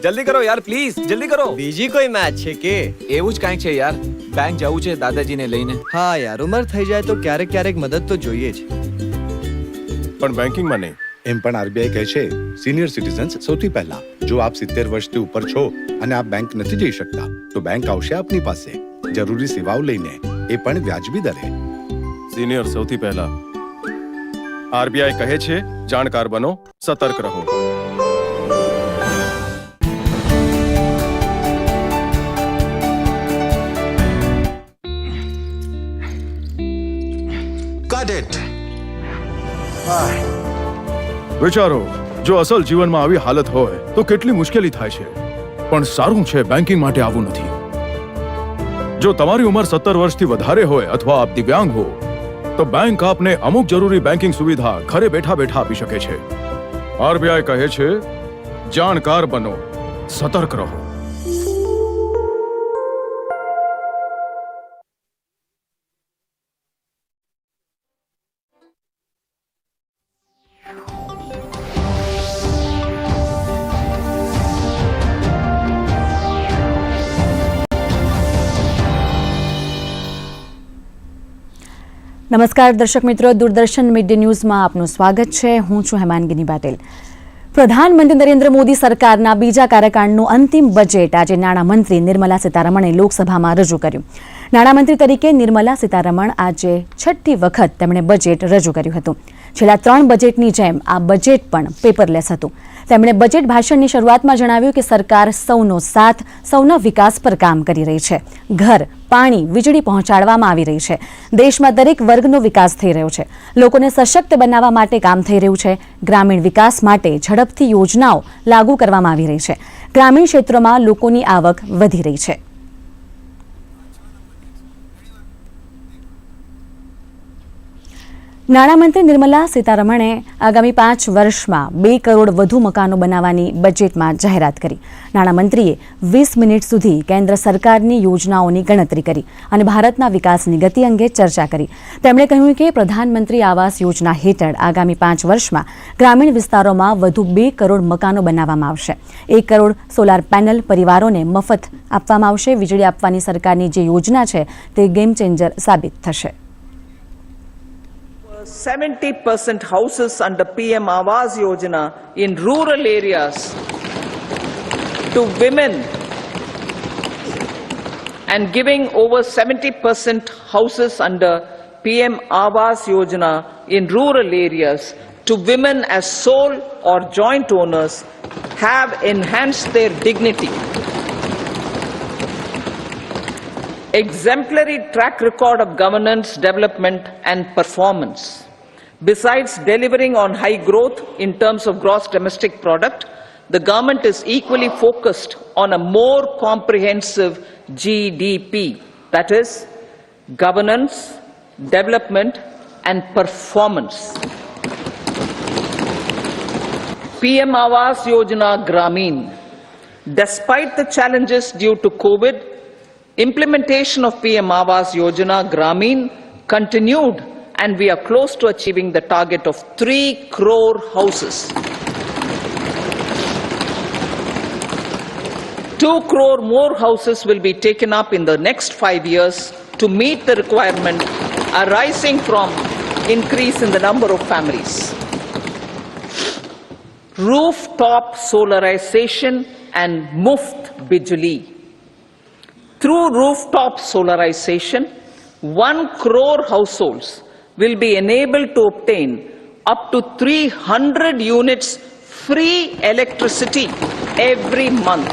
જલ્દી કરો યાર પ્લીઝ, જલ્દી કરો. બીજી કોઈ મેચ છે કે? એવું જ કાંઈક છે યાર. બેંક જવું છે દાદાજીને લઈને. હા યાર, ઉંમર થઈ જાય તો ક્યારેક ક્યારેક મદદ તો જોઈએ જ. પણ બેંકિંગમાં નહીં. એમ પણ આરબીઆઈ કહે છે સિનિયર સિટીઝન્સ સૌથી પહેલા. જો આપ 70 વર્ષથી ઉપર છો અને આપ બેંક નથી જઈ શકતા તો બેંક આવશે આપની પાસે જરૂરી સેવાઓ લઈને, એ પણ વ્યાજબી દરે. સિનિયર સૌથી પહેલા. આરબીઆઈ કહે છે જાણકાર બનો, સતર્ક રહો. Got it. વિચારો, જો અસલ જીવનમાં આવી હાલત હોય તો કેટલી મુશ્કેલી થાય છે. પણ સારું છે બેંકિંગ માટે આવું નથી. જો તમારી ઉંમર 17 વર્ષથી વધારે હોય અથવા આપ દિવ્યાંગ હો તો બેંક આપને અમુક જરૂરી બેંકિંગ સુવિધા ઘરે બેઠા બેઠા આપી શકે છે. આરબીઆઈ કહે છે જાણકાર બનો, સતર્ક રહો. નમસ્કાર દર્શક મિત્રો, દૂરદર્શન મીડિયા ન્યૂઝમાં આપનું સ્વાગત છે. હું છું હેમાંગીની પાટીલ. પ્રધાનમંત્રી નરેન્દ્ર મોદી સરકારના બીજા કાર્યકાળનું અંતિમ બજેટ આજે નાણામંત્રી નિર્મલા સીતારમણે લોકસભામાં રજૂ કર્યું. નાણામંત્રી તરીકે નિર્મલા સીતારમણ આજે 6ઠી વખત તેમણે બજેટ રજૂ કર્યું હતું. છેલ્લા 3 બજેટની જેમ આ બજેટ પણ પેપરલેસ હતું. તેમણે બજેટ ભાષણની શરૂઆતમાં જણાવ્યું કે સરકાર સૌનો સાથ, સૌના વિકાસ પર કામ કરી રહી છે. ઘર, પાણી, વીજળી પહોંચાડવામાં આવી રહી છે. દેશમાં દરેક વર્ગનો વિકાસ થઈ રહ્યો છે. લોકોને સશક્ત બનાવવા માટે કામ થઈ રહ્યું છે. ગ્રામીણ વિકાસ માટે ઝડપથી યોજનાઓ લાગુ કરવામાં આવી રહી છે. ગ્રામીણ ક્ષેત્રોમાં લોકોની આવક વધી રહી છે. નાણામંત્રી નિર્મલા સીતારમણે આગામી 5 વર્ષમાં 2 કરોડ વધુ મકાનો બનાવવાની બજેટમાં જાહેરાત કરી. નાણામંત્રીએ 20 મિનિટ સુધી કેન્દ્ર સરકારની યોજનાઓની ગણતરી કરી અને ભારતના વિકાસની ગતિ અંગે ચર્ચા કરી. તેમણે કહ્યું કે પ્રધાનમંત્રી આવાસ યોજના હેઠળ આગામી 5 વર્ષમાં ગ્રામીણ વિસ્તારોમાં વધુ 2 કરોડ મકાનો બનાવવામાં આવશે. 1 કરોડ સોલાર પેનલ પરિવારોને મફત આપવામાં આવશે. વીજળી આપવાની સરકારની જે યોજના છે તે ગેમ ચેન્જર સાબિત થશે. 70% houses under PM Awas Yojana in rural areas to women, and giving over 70% houses under PM Awas Yojana in rural areas to women as sole or joint owners have enhanced their dignity. Exemplary track record of governance, development and performance. Besides delivering on high growth in terms of gross domestic product, the government is equally focused on a more comprehensive GDP, that is, governance, development and performance. PM Awas Yojana Gramin. Despite the challenges due to COVID, implementation of PM Awas Yojana Gramin continued and we are close to achieving the target of 3 crore houses. 2 crore more houses will be taken up in the next 5 years to meet the requirement arising from increase in the number of families. Rooftop solarization and Muft Bijli. Through rooftop solarization, 1 crore households will be enabled to obtain up to 300 units free electricity every month.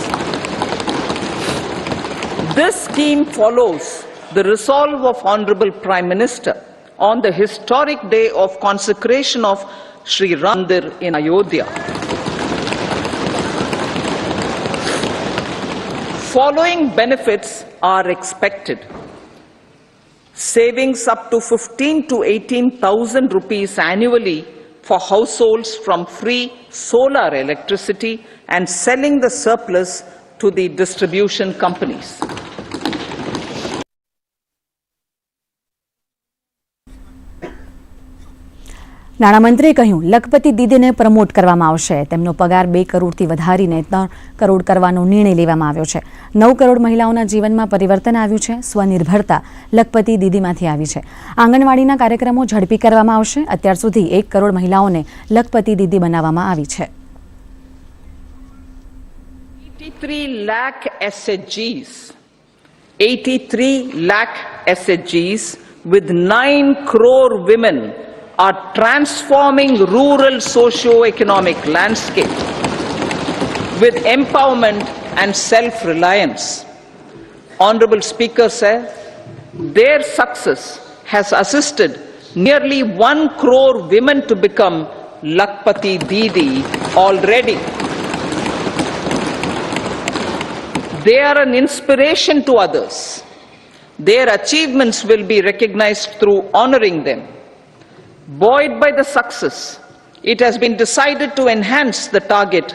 This scheme follows the resolve of Honorable Prime Minister on the historic day of consecration of Sri Ram Mandir in Ayodhya. Following benefits are expected. Savings up to 15 to 18,000 rupees annually for households from free solar electricity and selling the surplus to the distribution companies. નાણામંત્રીએ કહ્યું લખપતિ દીદીને promote કરવામાં આવશે. તેમનો પગાર 2 કરોડથી વધારીને 3 કરોડ કરવાનો નિર્ણય લેવામાં આવ્યો છે. 9 કરોડ મહિલાઓના જીવનમાં પરિવર્તન આવ્યું છે. સ્વનિર્ભરતા લખપતિ દીદીમાંથી આવી છે. આંગણવાડીના કાર્યક્રમો ઝડપી કરવામાં આવશે. અત્યાર સુધી 1 કરોડ મહિલાઓને લખપતિ દીદી બનાવવામાં આવી છે. 83 lakh SHGs. 83 lakh SHGs with 9 crore women are transforming rural socio-economic landscape with empowerment and self-reliance. Honorable Speaker said, their success has assisted nearly 1 crore women to become Lakpati Didi already. They are an inspiration to others. Their achievements will be recognized through honoring them. Buoyed by the success, it has been decided to enhance the target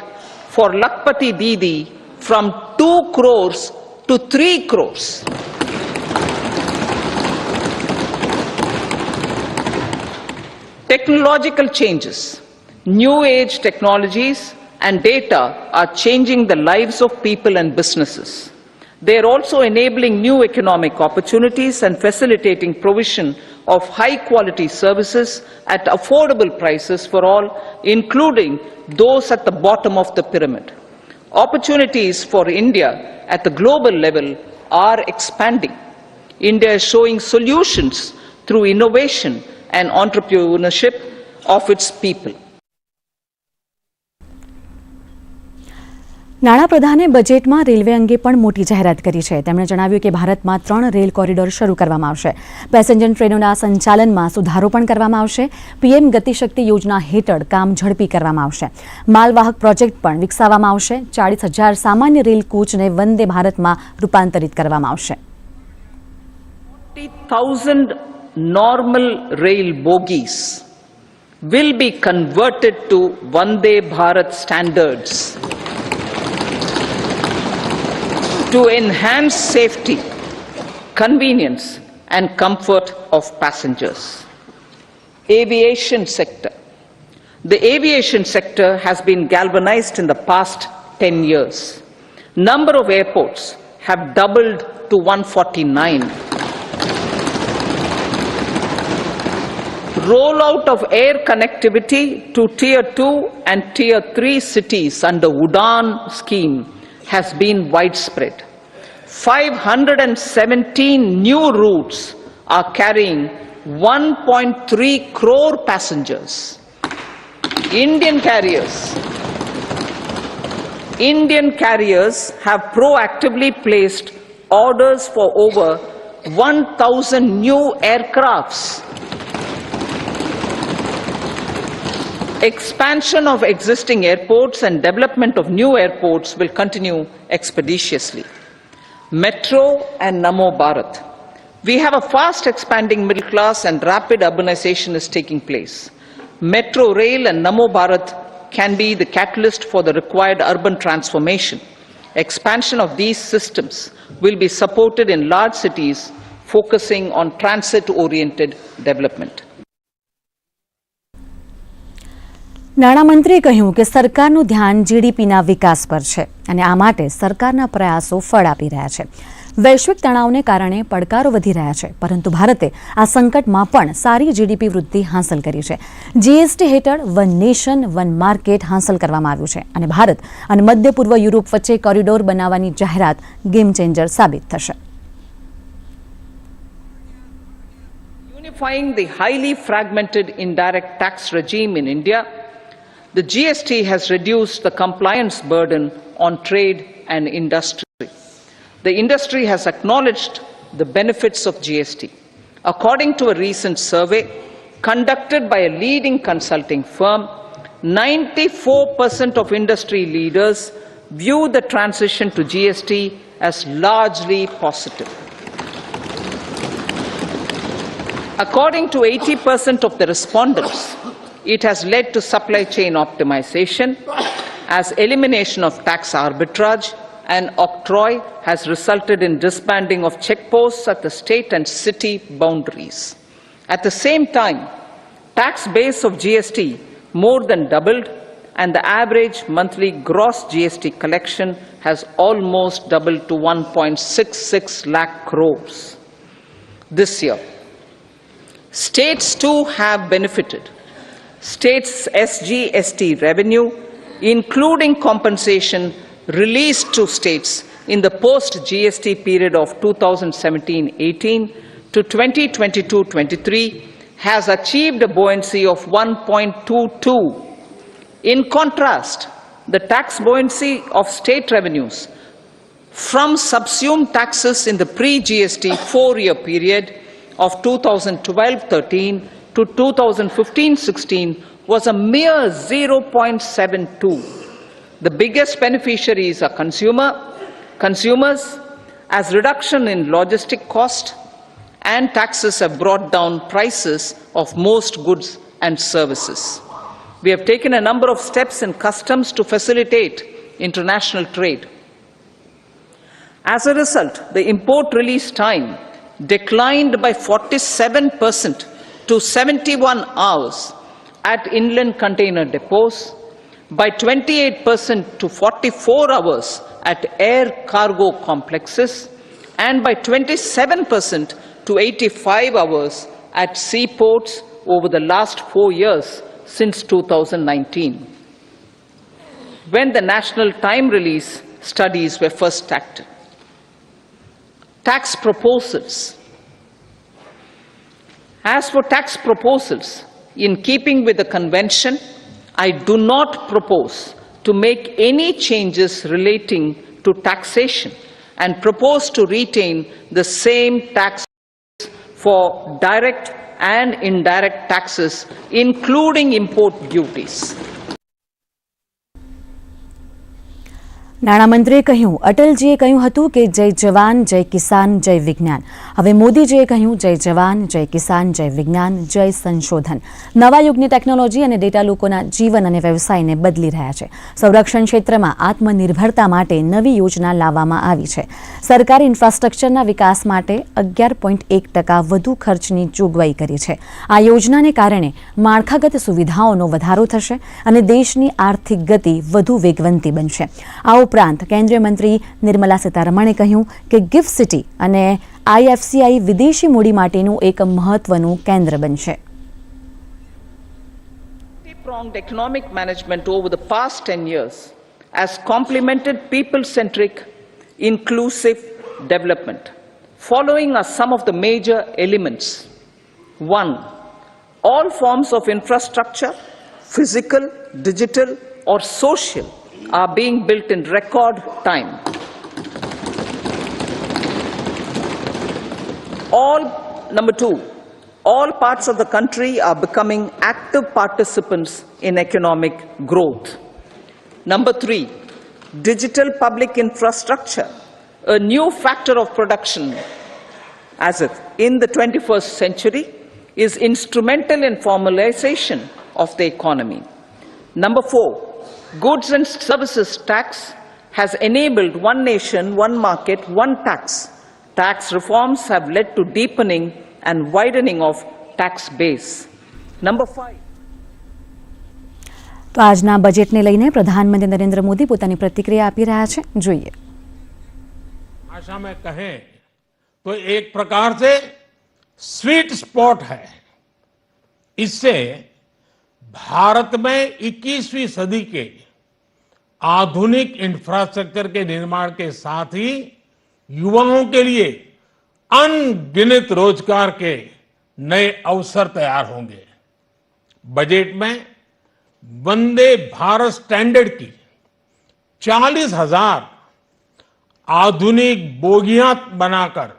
for Lakpati Didi from 2 crores to 3 crores. Technological changes, new age technologies and data are changing the lives of people and businesses. They are also enabling new economic opportunities and facilitating provision of high-quality services at affordable prices for all, including those at the bottom of the pyramid. Opportunities for India at the global level are expanding. India is showing solutions through innovation and entrepreneurship of its people. નાણાપ્રધાને બજેટમાં railway અંગે પણ મોટી જાહેરાત કરી છે. તેમણે જણાવ્યું કે ભારતમાં 3 રેલ કોરિડોર શરૂ કરવામાં આવશે. પેસેન્જર ટ્રેનોના સંચાલનમાં સુધારો પણ કરવામાં આવશે. પીએમ ગતિશક્તિ યોજના હેઠળ કામ ઝડપી કરવામાં આવશે. માલવાહક પ્રોજેક્ટ પણ વિકસાવવામાં આવશે. 40,000 સામાન્ય રેલ કોચને વંદે ભારતમાં રૂપાંતરિત કરવામાં આવશે. 40,000 normal rail bogies will be converted to Vande Bharat standards to enhance safety, convenience and comfort of passengers. Aviation sector. The aviation sector has been galvanized in the past 10 years. Number of airports have doubled to 149. Rollout of air connectivity to Tier 2 and Tier 3 cities under Udan scheme has been widespread. 517 new routes are carrying 1.3 crore passengers. Indian carriers have proactively placed orders for over 1,000 new aircrafts. Expansion of existing airports and development of new airports will continue expeditiously. Metro and Namo Bharat. We have a fast expanding middle class and rapid urbanization is taking place. Metro rail and Namo Bharat can be the catalyst for the required urban transformation. Expansion of these systems will be supported in large cities focusing on transit-oriented development. નાણામંત્રીએ કહ્યું કે સરકારનું ધ્યાન જીડીપીના વિકાસ પર છે અને આ માટે સરકારના પ્રયાસો ફળ આપી રહ્યા છે. વૈશ્વિક તણાવને કારણે પડકારો વધી રહ્યા છે, પરંતુ ભારતે આ સંકટમાં પણ સારી જીડીપી વૃદ્ધિ હાંસલ કરી છે. જીએસટી હેઠળ વન નેશન વન માર્કેટ હાંસલ કરવામાં આવ્યું છે અને ભારત અને મધ્ય પૂર્વ યુરોપ વચ્ચે કોરિડોર બનાવવાની જાહેરાત ગેમ ચેન્જર સાબિત થશે. Unifying the highly fragmented indirect tax regime in India, the GST has reduced the compliance burden on trade and industry. The industry has acknowledged the benefits of GST. According to a recent survey conducted by a leading consulting firm, 94% of industry leaders view the transition to GST as largely positive. According to 80% of the respondents, it has led to supply chain optimization, as elimination of tax arbitrage and octroi has resulted in disbanding of checkposts at the state and city boundaries. At the same time, tax base of GST more than doubled, and the average monthly gross GST collection has almost doubled to 1.66 lakh crores this year. States too have benefited. States' SGST revenue, including compensation released to states in the post-GST period of 2017-18 to 2022-23, has achieved a buoyancy of 1.22. In contrast, the tax buoyancy of state revenues from subsumed taxes in the pre-GST four-year period of 2012-13 to 2015-16 was a mere 0.72. The biggest beneficiaries are consumers, as reduction in logistic cost and taxes have brought down prices of most goods and services. We have taken a number of steps in customs to facilitate international trade. As a result, the import release time declined by 47% to 71 hours at inland container depots, by 28% to 44 hours at air cargo complexes, and by 27% to 85 hours at seaports over the last 4 years since 2019, when the national time release studies were first started. Tax proposals. As for tax proposals, in keeping with the convention, I do not propose to make any changes relating to taxation and propose to retain the same tax for direct and indirect taxes, including import duties. નાણામંત્રીએ કહ્યું, અટલજીએ કહ્યું હતું કે જય જવાન જય કિસાન જય વિજ્ઞાન. હવે મોદીજીએ કહ્યું જય જવાન જય કિસાન જય વિજ્ઞાન જય સંશોધન. નવા યુગની ટેકનોલોજી અને ડેટા લોકોના જીવન અને વ્યવસાયને બદલી રહ્યા છે. સંરક્ષણ ક્ષેત્રમાં આત્મનિર્ભરતા માટે નવી યોજના લાવવામાં આવી છે. સરકારે ઇન્ફ્રાસ્ટ્રક્ચરના વિકાસ માટે 11.1% વધુ ખર્ચની જોગવાઈ કરી છે. આ યોજનાને કારણે માળખાગત સુવિધાઓનો વધારો થશે અને દેશની આર્થિક ગતિ વધુ વેગવંતી બનશે. આ ઉપરાંત કેન્દ્રીય મંત્રી નિર્મલા સીતારમણે કહ્યું કે ગિફ્ટ સિટી અને IFCI વિદેશી મૂડી માટેનું એક મહત્વનું કેન્દ્ર બનશે. Multi-pronged economic management over the past 10 years has complemented people-centric, inclusive development. Following are some of the major elements. 1. All forms of infrastructure, physical, digital, or social, are being built in record time. Number 2, all parts of the country are becoming active participants in economic growth. Number 3, digital public infrastructure, a new factor of production as if in the 21st century, is instrumental in formalization of the economy. Number 4, goods and services tax has enabled one nation, one market, one tax. Tax reforms have led to deepening and widening of tax base. Number 5. તો આજના બજેટને લઈને પ્રધાનમંત્રી નરેન્દ્ર મોદી પોતાની પ્રતિક્રિયા આપી રહ્યા છે. જોઈએ. भाषा में कहें तो एक प्रकार से स्वीट स्पॉट है. इससे भारत में 21वीं सदी के आधुनिक इंफ्रास्ट्रक्चर के निर्माण के साथ ही युवाओं के लिए अनगिनत रोजगार के नए अवसर तैयार होंगे. बजट में वंदे भारत स्टैंडर्ड की 40,000 आधुनिक बोगियां बनाकर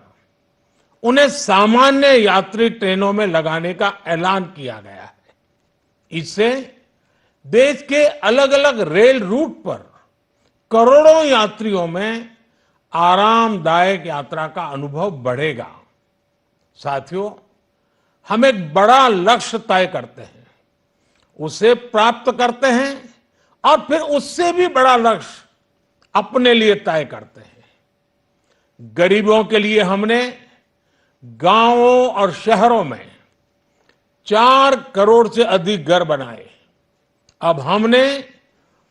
उन्हें सामान्य यात्री ट्रेनों में लगाने का ऐलान किया गया है. इससे देश के अलग अलग रेल रूट पर करोड़ों यात्रियों में आरामदायक यात्रा का अनुभव बढ़ेगा. साथियों, हम एक बड़ा लक्ष्य तय करते हैं, उसे प्राप्त करते हैं और फिर उससे भी बड़ा लक्ष्य अपने लिए तय करते हैं. गरीबों के लिए हमने गांवों और शहरों में 4 करोड़ से अधिक घर बनाए। अब हमने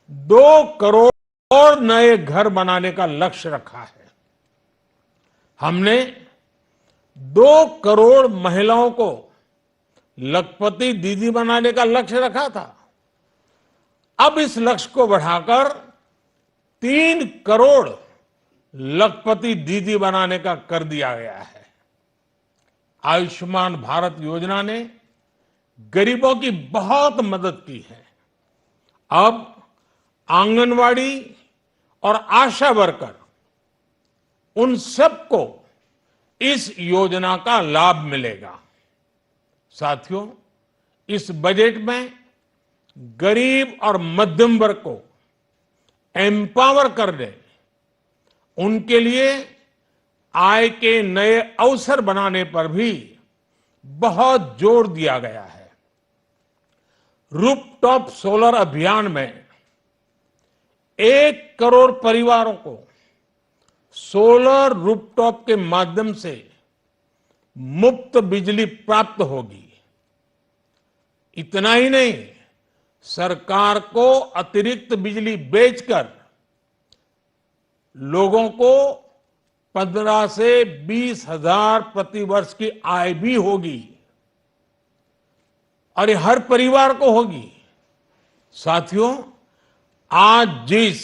2 करोड़ और नए घर बनाने का लक्ष्य रखा है। हमने 2 करोड़ महिलाओं को लखपति दीदी बनाने का लक्ष्य रखा था। अब इस लक्ष्य को बढ़ाकर 3 करोड़ लखपति दीदी बनाने का कर दिया गया है। आयुष्मान भारत योजना ने गरीबों की बहुत मदद की है। अब आंगनवाड़ी और आशा वर्कर उन सबको इस योजना का लाभ मिलेगा। साथियों, इस बजट में गरीब और मध्यम वर्ग को एम्पावर करने, उनके लिए आय के नए अवसर बनाने पर भी बहुत जोर दिया गया है। रूफटॉप सोलर अभियान में 1 करोड़ परिवारों को सोलर रूफटॉप के माध्यम से मुफ्त बिजली प्राप्त होगी। इतना ही नहीं, सरकार को अतिरिक्त बिजली बेचकर लोगों को 15 से 20 हजार प्रति वर्ष की आय भी होगी और ये हर परिवार को होगी। साथियों, आज जिस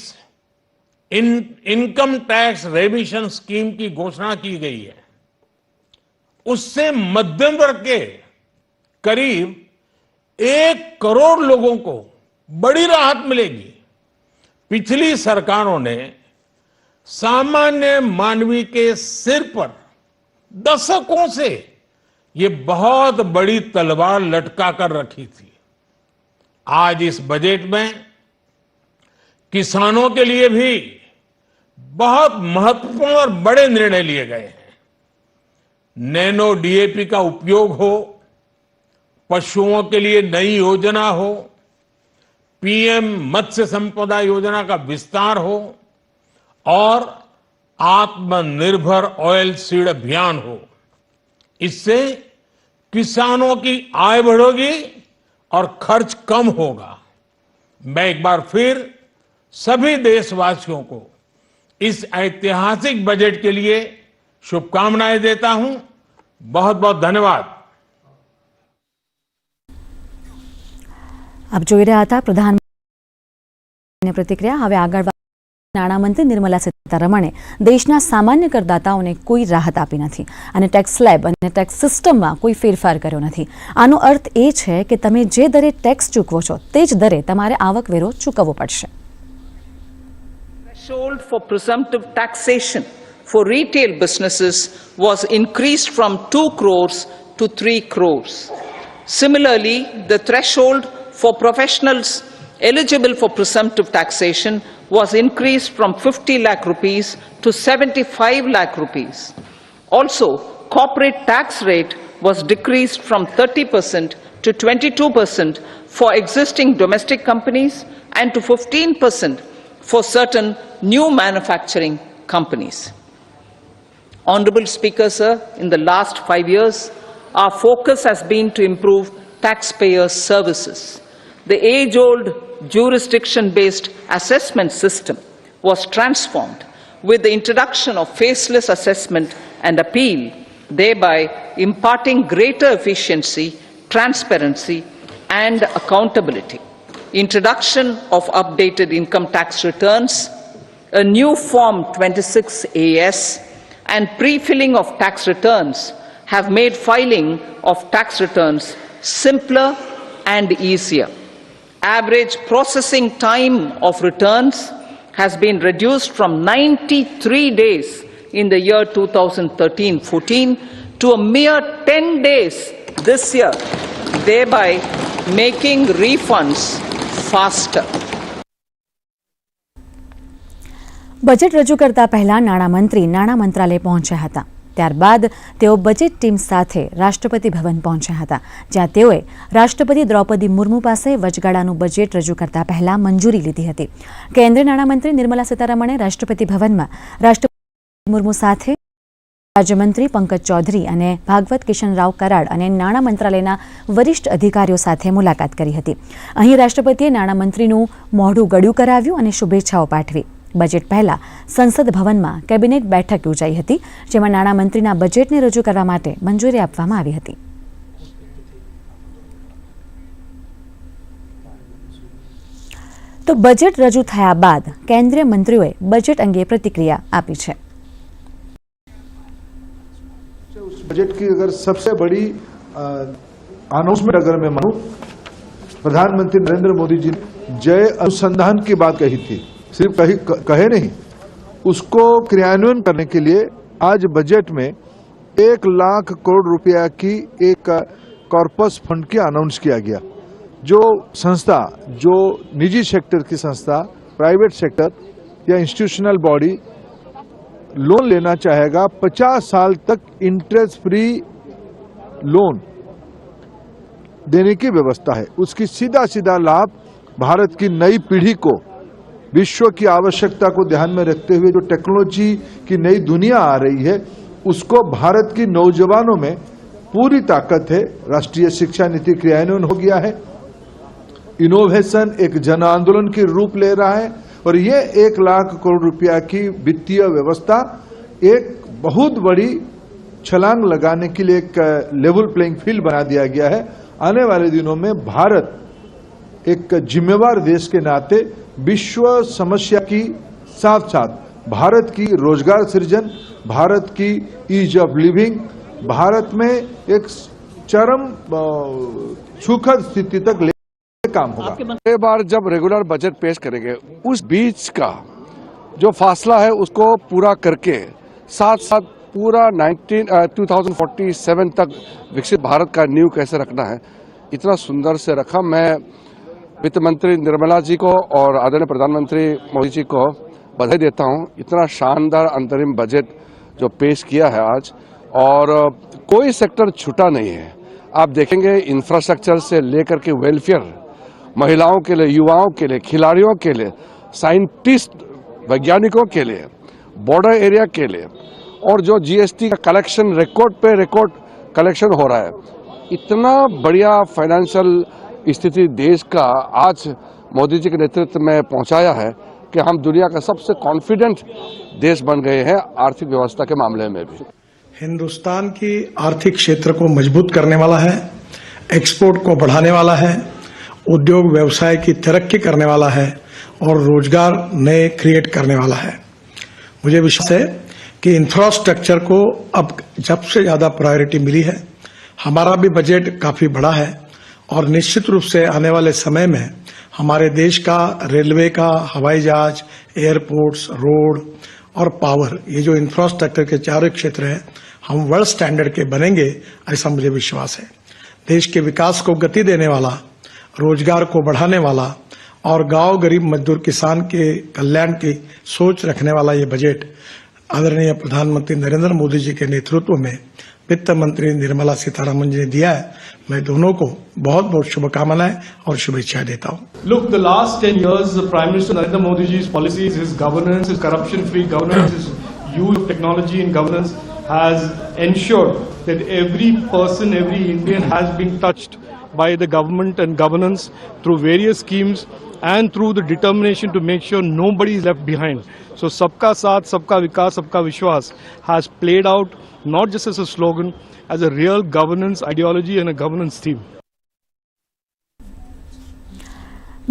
इनकम टैक्स रेमिशन स्कीम की घोषणा की गई है, उससे मध्यम वर्ग के करीब 1 करोड़ लोगों को बड़ी राहत मिलेगी। पिछली सरकारों ने सामान्य मानवी के सिर पर दशकों से ये बहुत बड़ी तलवार लटका कर रखी थी। आज इस बजट में किसानों के लिए भी बहुत महत्वपूर्ण और बड़े निर्णय लिए गए हैं। नैनो डीएपी का उपयोग हो, पशुओं के लिए नई योजना हो, पीएम मत्स्य संपदा योजना का विस्तार हो और आत्मनिर्भर ऑयल सीड अभियान हो। इससे किसानों की आय बढ़ेगी और खर्च कम होगा। मैं एक बार फिर सभी देशवासियों को इस ऐतिहासिक बजट के लिए शुभकामनाएं देता हूं। बहुत बहुत धन्यवाद। આપ જોઈ રહ્યા હતા પ્રધાનમંત્રીની પ્રતિક્રિયા। હવે આગળ નાણામંત્રી નિર્મલા સીતારમણે દેશના સામાન્ય કરદાતાઓને કોઈ રાહત આપી નથી અને ટેક્સ સ્લેબ અને ટેક્સ સિસ્ટમમાં કોઈ ફેરફાર કર્યો નથી। આનો અર્થ એ છે કે તમે જે દરે ટેક્સ ચૂકવો છો તે જ દરે તમારે આવકવેરો ચૂકવવો પડશે। Threshold for presumptive taxation for retail businesses was increased from 2 crores to 3 crores. Similarly, the threshold for professionals eligible for presumptive taxation was increased from 50 lakh rupees to 75 lakh rupees. Also, corporate tax rate was decreased from 30% to 22% for existing domestic companies and to 15% for certain new manufacturing companies. Honorable Speaker, sir, in the last 5 years, our focus has been to improve taxpayers' services. The age-old jurisdiction-based assessment system was transformed with the introduction of faceless assessment and appeal, thereby imparting greater efficiency, transparency, and accountability. Introduction of updated income tax returns, a new Form 26AS, and pre-filling of tax returns have made filing of tax returns simpler and easier. Average processing time of returns has been reduced from 93 days in the year 2013-14 to a mere 10 days this year, thereby making refunds faster. Budget રજૂ કરતા પહેલા નાણામંત્રી નાણાં મંત્રાલય પહોંચ્યા હતા। ત્યારબાદ તેઓ બજેટ ટીમ સાથે રાષ્ટ્રપતિ ભવન પહોંચ્યા હતા, જ્યાં તેઓએ રાષ્ટ્રપતિ દ્રૌપદી મુર્મુ પાસે વચગાળાનું બજેટ રજૂ કરતા પહેલા મંજૂરી લીધી હતી। કેન્દ્રીય નાણામંત્રી નિર્મલા સીતારમણે રાષ્ટ્રપતિ ભવનમાં રાષ્ટ્રપતિ મુર્મુ સાથે રાજ્યમંત્રી પંકજ ચૌધરી અને ભાગવત કિશનરાવ કરાડ અને નાણાં મંત્રાલયના વરિષ્ઠ અધિકારીઓ સાથે મુલાકાત કરી હતી. અહીં રાષ્ટ્રપતિએ નાણામંત્રીનું મોઢું ગળ્યું કરાવ્યું અને શુભેચ્છાઓ પાઠવી. બજેટ પહેલા સંસદ ભવનમાં કેબિનેટ બેઠક યોજાઈ હતી, જેમાં નાણામંત્રીના બજેટને રજૂ કરવા માટે મંજૂરી આપવામાં આવી હતી. તો બજેટ રજૂ થયા બાદ કેન્દ્રીય મંત્રીઓએ બજેટ અંગે પ્રતિક્રિયા આપી છે. बजट की अगर सबसे बड़ी अनाउंसमेंट अगर मैं मानूं, प्रधानमंत्री नरेंद्र मोदी जी ने जय अनुसंधान की बात कही थी, सिर्फ कहे नहीं, उसको क्रियान्वयन करने के लिए आज बजट में 1 लाख करोड़ रुपया की एक कॉर्पस फंड की अनाउंस किया गया. जो संस्था, जो निजी सेक्टर की संस्था, प्राइवेट सेक्टर या इंस्टीट्यूशनल बॉडी लोन लेना चाहेगा, 50 साल तक इंटरेस्ट फ्री लोन देने की व्यवस्था है. उसकी सीधा सीधा लाभ भारत की नई पीढ़ी को, विश्व की आवश्यकता को ध्यान में रखते हुए जो टेक्नोलॉजी की नई दुनिया आ रही है, उसको भारत की नौजवानों में पूरी ताकत है. राष्ट्रीय शिक्षा नीति क्रियान्वयन हो गया है. इनोवेशन एक जन आंदोलन की रूप ले रहा है और ये 1 लाख करोड़ रुपया की वित्तीय व्यवस्था एक बहुत बड़ी छलांग लगाने के लिए एक लेवल प्लेइंग फील्ड बना दिया गया है. आने वाले दिनों में भारत एक जिम्मेवार देश के नाते विश्व समस्या की साथ साथ भारत की रोजगार सृजन, भारत की ईज ऑफ लिविंग, भारत में एक चरम सुखद स्थिति तक ले काम होगा. अगली बार जब रेगुलर बजट पेश करेंगे, उस बीच का जो फासला है उसको पूरा करके साथ साथ पूरा 2047 तक विकसित भारत का नींव कैसे रखना है, इतना सुंदर से रखा. मैं वित्त मंत्री निर्मला जी को और आदरणीय प्रधानमंत्री मोदी जी को बधाई देता हूं. इतना शानदार अंतरिम बजट जो पेश किया है आज, और कोई सेक्टर छूटा नहीं है. आप देखेंगे इंफ्रास्ट्रक्चर से लेकर के वेलफेयर, महिलाओं के लिए, युवाओं के लिए, खिलाड़ियों के लिए, साइंटिस्ट, वैज्ञानिकों के लिए, बॉर्डर एरिया के लिए, और जो जीएसटी का कलेक्शन रिकॉर्ड पे रिकॉर्ड कलेक्शन हो रहा है, इतना बढ़िया फाइनेंशियल स्थिति देश का आज मोदी जी के नेतृत्व में पहुंचाया है कि हम दुनिया का सबसे कॉन्फिडेंट देश बन गए हैं आर्थिक व्यवस्था के मामले में भी. हिंदुस्तान की आर्थिक क्षेत्र को मजबूत करने वाला है, एक्सपोर्ट को बढ़ाने वाला है, उद्योग व्यवसाय की तरक्की करने वाला है और रोजगार नए क्रिएट करने वाला है. मुझे विश्वास है कि इंफ्रास्ट्रक्चर को अब जब से ज्यादा प्रायोरिटी मिली है. हमारा भी बजट काफी बड़ा है और निश्चित रूप से आने वाले समय में हमारे देश का रेलवे का, हवाई जहाज, एयरपोर्ट्स, रोड और पावर, ये जो इंफ्रास्ट्रक्चर के चारों क्षेत्र हैं, हम वर्ल्ड स्टैंडर्ड के बनेंगे, ऐसा मुझे विश्वास है. देश के विकास को गति देने वाला, रोजगार को बढ़ाने वाला और गांव गरीब मजदूर किसान के कल्याण की सोच रखने वाला ये बजट आदरणीय प्रधानमंत्री नरेंद्र मोदी जी के नेतृत्व में वित्त मंत्री निर्मला सीतारमन जी ने दिया है. मैं दोनों को बहुत बहुत शुभकामनाएं और शुभेच्छाएं देता हूं. Look, the last 10 years, the Prime Minister Narendra Modi ji's policies, his governance, his corruption-free governance, his use of technology in governance has ensured that every person, every Indian has been touched by the government and governance through various schemes and through the determination to make sure nobody is left behind. So Sabka Saath, Sabka Vikas, Sabka Vishwas has played out not just as a slogan, as a real governance ideology and a governance theme.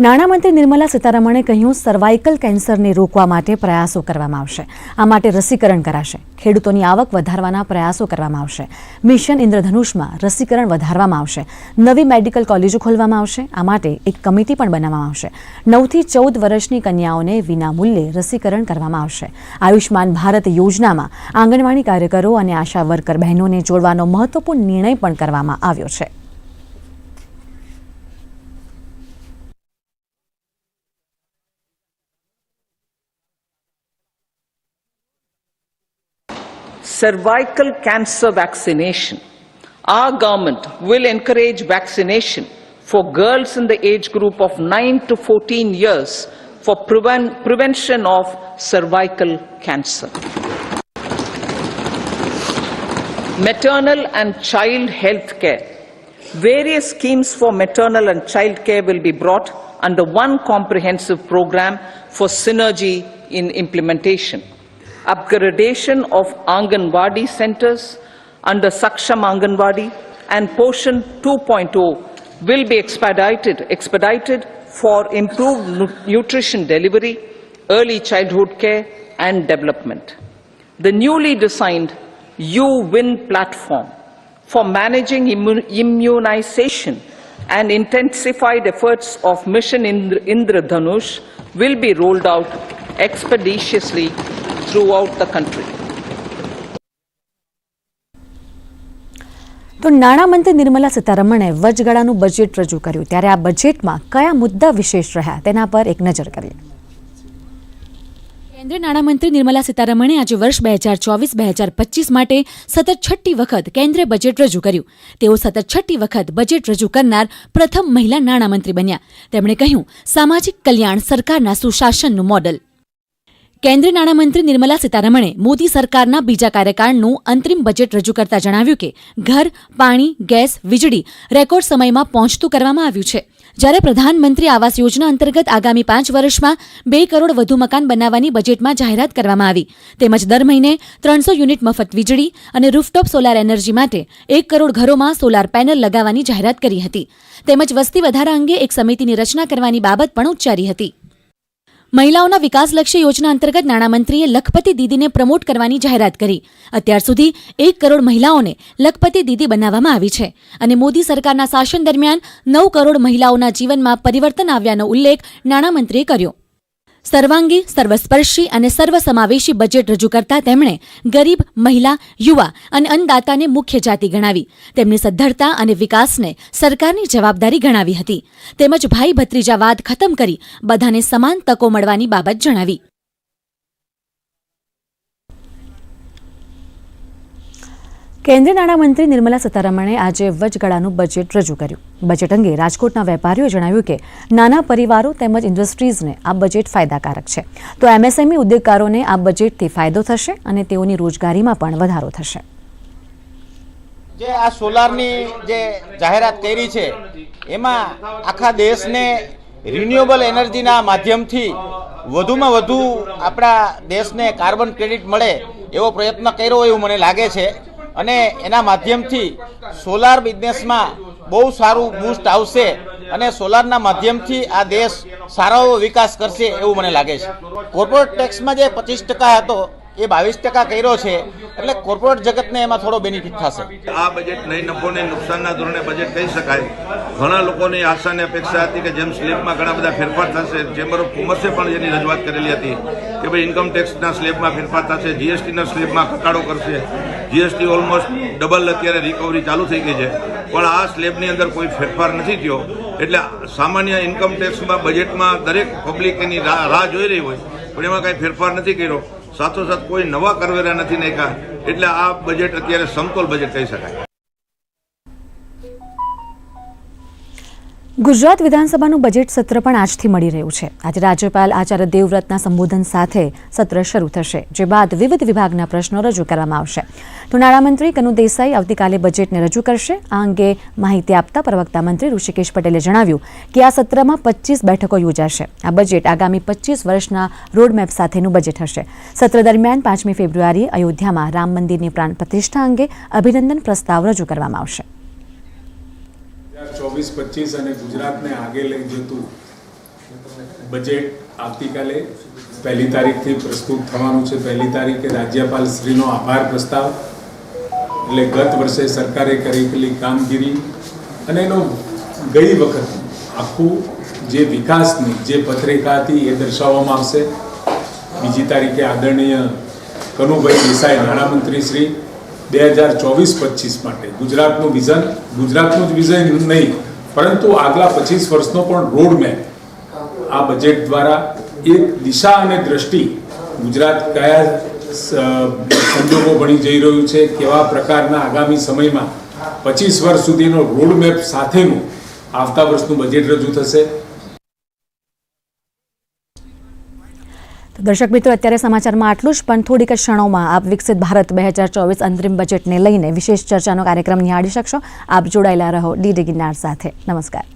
નાણામંત્રી નિર્મલા સીતારમણે કહ્યું, cervical કેન્સરને રોકવા માટે પ્રયાસો કરવામાં આવશે. આ માટે રસીકરણ કરાશે. ખેડૂતોની આવક વધારવાના પ્રયાસો કરવામાં આવશે. મિશન ઇન્દ્રધનુષમાં રસીકરણ વધારવામાં આવશે. નવી મેડિકલ કોલેજો ખોલવામાં આવશે. આ માટે એક કમિટી પણ બનાવવામાં આવશે. 9 થી 14 વર્ષની કન્યાઓને વિનામૂલ્યે રસીકરણ કરવામાં આવશે. આયુષ્માન ભારત યોજનામાં આંગણવાડી કાર્યકરો અને આશા વર્કર બહેનોને જોડવાનો મહત્વપૂર્ણ નિર્ણય પણ કરવામાં આવ્યો છે. Cervical cancer vaccination. Our government will encourage vaccination for girls in the age group of 9 to 14 years for prevention of cervical cancer. maternal and child health care. Various schemes for maternal and child care will be brought under one comprehensive program for synergy in implementation. Upgradation of Anganwadi centers under Saksham Anganwadi and Poshan 2.0 will be expedited for improved nutrition delivery, early childhood care and development. The newly designed U-Win platform for managing immunization and intensified efforts of Mission Indradhanush will be rolled out expeditiously throughout the country. તો નાણામંત્રી નિર્મલા સીતારમણે વચગાળાનું budget રજૂ કર્યું, ત્યારે આ બજેટમાં કયા મુદ્દા વિશેષ રહ્યા તેના પર એક નજર કરીએ. કેન્દ્રીય નાણામંત્રી નિર્મલા સીતારમણે આજે વર્ષ 2024-2025 માટે સતત છઠ્ઠી વખત કેન્દ્રીય બજેટ રજૂ કર્યું. તેઓ સતત છઠ્ઠી વખત બજેટ રજૂ કરનાર પ્રથમ મહિલા નાણામંત્રી બન્યા. તેમણે કહ્યું, સામાજિક કલ્યાણ સરકારના સુશાસનનું મોડલ. કેન્દ્રીય નાણામંત્રી નિર્મલા સીતારમણે મોદી સરકારના બીજા કાર્યકાળનું અંતરિમ બજેટ રજૂ કરતા જણાવ્યું કે ઘર, પાણી, ગેસ, વીજળી રેકોર્ડ સમયમાં પહોંચતું કરવામાં આવ્યું છે. જ્યારે પ્રધાનમંત્રી આવાસ યોજના અંતર્ગત આગામી 5 વર્ષમાં 2 કરોડ વધુ મકાન બનાવવાની બજેટમાં જાહેરાત કરવામાં આવી. તેમજ દર મહિને 300 યુનિટ મફત વીજળી અને રૂફટોપ સોલાર એનર્જી માટે 1 કરોડ ઘરોમાં સોલાર પેનલ લગાવવાની જાહેરાત કરી હતી. તેમજ વસ્તી વધારા અંગે એક સમિતિની રચના કરવાની બાબત પણ ઉચ્ચારી હતી. મહિલાઓના વિકાસલક્ષી યોજના અંતર્ગત નાણામંત્રીએ લખપતિ દીદીને પ્રમોટ કરવાની જાહેરાત કરી. અત્યાર સુધી 1 કરોડ મહિલાઓને લખપતિ દીદી બનાવવામાં આવી છે અને મોદી સરકારના શાસન દરમિયાન 9 કરોડ મહિલાઓના જીવનમાં પરિવર્તન આવ્યાનો ઉલ્લેખ નાણામંત્રીએ કર્યો. સર્વાંગી, સર્વસ્પર્શી અને સર્વસમાવેશી બજેટ રજૂ કરતા તેમણે ગરીબ, મહિલા, યુવા અને અન્નદાતાને મુખ્ય જાતિ ગણાવી. તેમની સદ્ધરતા અને વિકાસને સરકારની જવાબદારી ગણાવી હતી. તેમજ ભાઈ ભત્રીજાવાદ ખતમ કરી બધાને સમાન તકો મળવાની બાબત જણાવી. કેન્દ્રીય નાણામંત્રી નિર્મલા સીતારમણે આજે વચગાળાનું બજેટ રજૂ કર્યું. બજેટ અંગે રાજકોટના વેપારીઓએ જણાવ્યું કે નાના પરિવારો તેમજ ઇન્ડસ્ટ્રીઝને આ બજેટ ફાયદાકારક છે. તો એમએસએમઈ ઉદ્યોગકારોને આ બજેટથી ફાયદો થશે અને તેઓની રોજગારીમાં પણ વધારો થશે. જે આ સોલારની જે જાહેરાત કરી છે એમાં આખા દેશને રિન્યુએબલ એનર્જીના માધ્યમથી વધુમાં વધુ આપણા દેશને કાર્બન ક્રેડિટ મળે એવો પ્રયત્ન કર્યો એવું મને લાગે છે અને એના માધ્યમથી સોલાર બિઝનેસમાં બહુ સારું બૂસ્ટ આવશે અને સોલારના માધ્યમથી આ દેશ સારો એવો વિકાસ કરશે એવું મને લાગે છે. કોર્પોરેટ ટેક્સમાં જે 25% હતો એ 22% કર્યો છે એટલે કોર્પોરેટ જગતને એમાં થોડો બેનિફિટ થશે. આ બજેટ નહીં નફો ને નુકસાનના ધોરણે બજેટ કહી શકાય. ઘણા લોકોની આશા અને અપેક્ષા હતી કે જેમ સ્લેબમાં ઘણા બધા ફેરફાર થશે, ચેમ્બર ઓફ કોમર્સે પણ એની રજૂઆત કરેલી હતી કે ભાઈ ઇન્કમ ટેક્સના સ્લેબમાં ફેરફાર થશે, જીએસટીના સ્લેબમાં ઘટાડો કરશે. જીએસટી ઓલમોસ્ટ ડબલ અત્યારે રિકવરી ચાલુ થઈ ગઈ છે, પણ આ સ્લેબની અંદર કોઈ ફેરફાર નથી થયો. એટલે સામાન્ય ઇન્કમ ટેક્સમાં બજેટમાં દરેક પબ્લિક એની રાહ જોઈ રહી હોય પણ એમાં કાંઈ ફેરફાર નથી કર્યો. સાથોસાથ કોઈ નવા કરવેરા નથી નાખ્યા. એટલે આ બજેટ અત્યારે સમતોલ બજેટ કહી શકાય. ગુજરાત વિધાનસભાનું બજેટ સત્ર પણ આજથી મળી રહ્યું છે. આજે રાજ્યપાલ આચાર્ય દેવવ્રતના સંબોધન સાથે સત્ર શરૂ થશે, જે બાદ વિવિધ વિભાગના પ્રશ્નો રજૂ કરવામાં આવશે. તો નાણામંત્રી કનુ દેસાઈ આવતીકાલે બજેટને રજૂ કરશે. આ અંગે માહિતી આપતા પ્રવક્તા મંત્રી ઋષિકેશ પટેલે જણાવ્યું કે આ સત્રમાં 25 બેઠકો યોજાશે. આ બજેટ આગામી 25 વર્ષના રોડમેપ સાથેનું બજેટ હશે. સત્ર દરમિયાન 5મી ફેબ્રુઆરીએ અયોધ્યામાં રામ મંદિરની પ્રાણ પ્રતિષ્ઠા અંગે અભિનંદન પ્રસ્તાવ રજૂ કરવામાં આવશે. 24-25 અને ગુજરાતને આગે લઈ જતું બજેટ આવતીકાલે 1લી તારીખથી પ્રસ્તુત થવાનું છે. 1લી તારીખે રાજ્યપાલ શ્રીનો આભાર પ્રસ્તાવ, એટલે ગત વર્ષે સરકારે કરેલી કામગીરી અને એનો ગઈ વખત આખું જે વિકાસની જે પત્રિકા હતી એ દર્શાવવામાં આવશે. 2જી તારીખે આદરણીય કનુભાઈ દેસાઈ નાણામંત્રી શ્રી 2024-25 માટે ગુજરાતનું જ વિઝન નહીં પરંતુ આગલા 25 વર્ષનો પણ રોડ મેપ આ બજેટ દ્વારા એક દિશા અને દ્રષ્ટિ ગુજરાત કયા સંજોગો બની જઈ રહ્યું છે, કેવા પ્રકારના આગામી સમયમાં 25 વર્ષ સુધીનો રોડ મેપ સાથેનું આવતા વર્ષનું બજેટ રજૂ થશે. દર્શક મિત્રો, અત્યારે સમાચારમાં આટલું જ, પણ થોડીક જ ક્ષણોમાં આપ વિકસિત ભારત 2024 અંતરિમ બજેટને લઈને વિશેષ ચર્ચાનો કાર્યક્રમ નિહાળી શકશો. આપ જોડાયેલા રહો ડીડી ગિરનાર સાથે. નમસ્કાર.